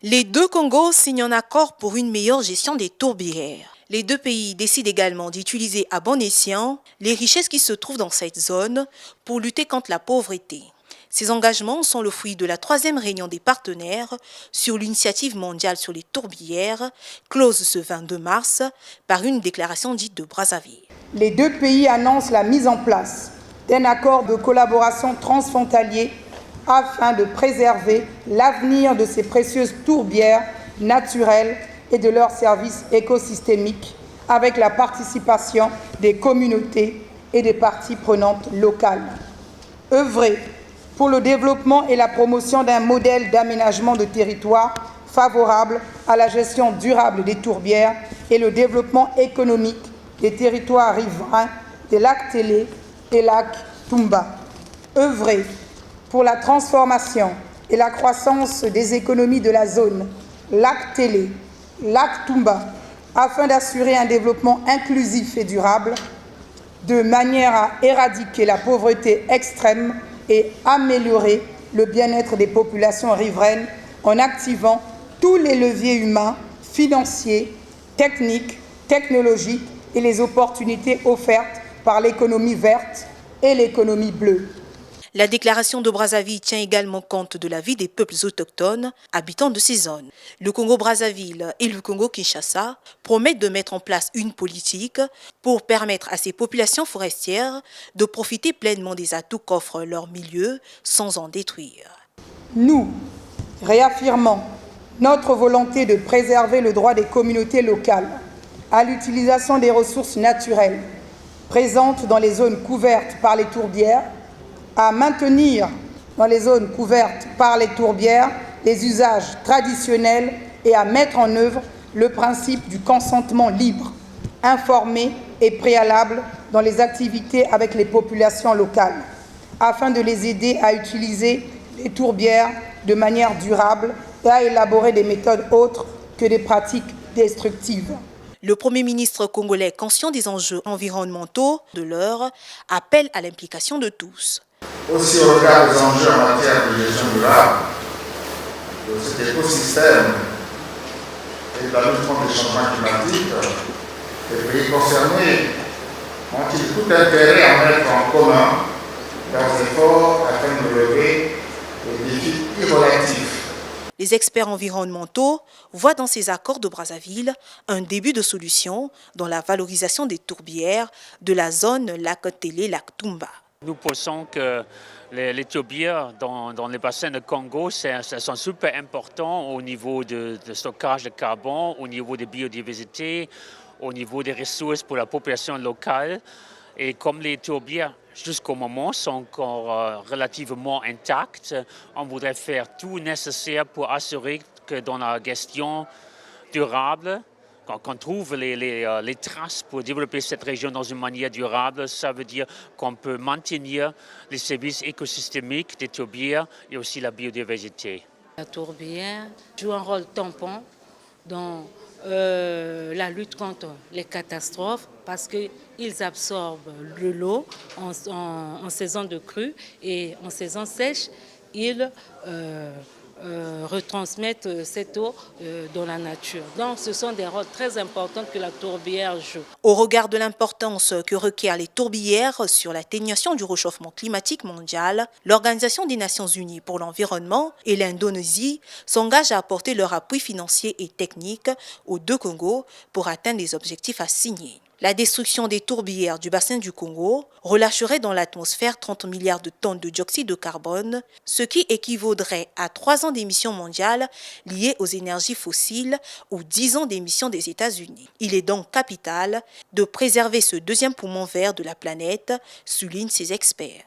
Les deux Congos signent un accord pour une meilleure gestion des tourbières. Les deux pays décident également d'utiliser à bon escient les richesses qui se trouvent dans cette zone pour lutter contre la pauvreté. Ces engagements sont le fruit de la 3e réunion des partenaires sur l'initiative mondiale sur les tourbières, close ce 22 mars par une déclaration dite de Brazzaville. Les deux pays annoncent la mise en place d'un accord de collaboration transfrontalier afin de préserver l'avenir de ces précieuses tourbières naturelles et de leurs services écosystémiques avec la participation des communautés et des parties prenantes locales. Œuvrer pour le développement et la promotion d'un modèle d'aménagement de territoire favorable à la gestion durable des tourbières et le développement économique des territoires riverains des lacs Télé et lac Toumba. Œuvrer pour la transformation et la croissance des économies de la zone lac Télé, lac Toumba, afin d'assurer un développement inclusif et durable, de manière à éradiquer la pauvreté extrême et améliorer le bien-être des populations riveraines en activant tous les leviers humains, financiers, techniques, technologiques et les opportunités offertes par l'économie verte et l'économie bleue. La déclaration de Brazzaville tient également compte de la vie des peuples autochtones habitants de ces zones. Le Congo-Brazzaville et le Congo-Kinshasa promettent de mettre en place une politique pour permettre à ces populations forestières de profiter pleinement des atouts qu'offre leur milieu sans en détruire. Nous réaffirmons notre volonté de préserver le droit des communautés locales à l'utilisation des ressources naturelles présentes dans les zones couvertes par les tourbières, à maintenir dans les zones couvertes par les tourbières les usages traditionnels et à mettre en œuvre le principe du consentement libre, informé et préalable dans les activités avec les populations locales, afin de les aider à utiliser les tourbières de manière durable et à élaborer des méthodes autres que des pratiques destructives. Le Premier ministre congolais, conscient des enjeux environnementaux de l'heure, appelle à l'implication de tous. Aussi au regard des enjeux en matière de gestion durable de cet écosystème et de la lutte contre les changements climatiques, les pays concernés ont-ils tout intérêt à mettre en commun leurs efforts afin de relever les défis irrelatifs. Les experts environnementaux voient dans ces accords de Brazzaville un début de solution dans la valorisation des tourbières de la zone lac Télé-lac Toumba. Nous pensons que les tourbières dans les bassins de Congo sont super importants au niveau de stockage de carbone, au niveau de biodiversité, au niveau des ressources pour la population locale. Et comme les tourbières, jusqu'au moment, sont encore relativement intactes, on voudrait faire tout nécessaire pour assurer que dans la gestion durable, qu'on trouve les traces pour développer cette région dans une manière durable. Ça veut dire qu'on peut maintenir les services écosystémiques des tourbières et aussi la biodiversité. La tourbière joue un rôle tampon dans la lutte contre les catastrophes parce qu'ils absorbent de l'eau en saison de crue et en saison sèche, ils retransmettent cette eau dans la nature. Donc ce sont des rôles très importants que la tourbière joue. Au regard de l'importance que requièrent les tourbières sur l'atténuation du réchauffement climatique mondial, l'Organisation des Nations Unies pour l'environnement et l'Indonésie s'engagent à apporter leur appui financier et technique aux deux Congos pour atteindre les objectifs assignés. La destruction des tourbières du bassin du Congo relâcherait dans l'atmosphère 30 milliards de tonnes de dioxyde de carbone, ce qui équivaudrait à 3 ans d'émissions mondiales liées aux énergies fossiles ou 10 ans d'émissions des États-Unis. Il est donc capital de préserver ce deuxième poumon vert de la planète, soulignent ces experts.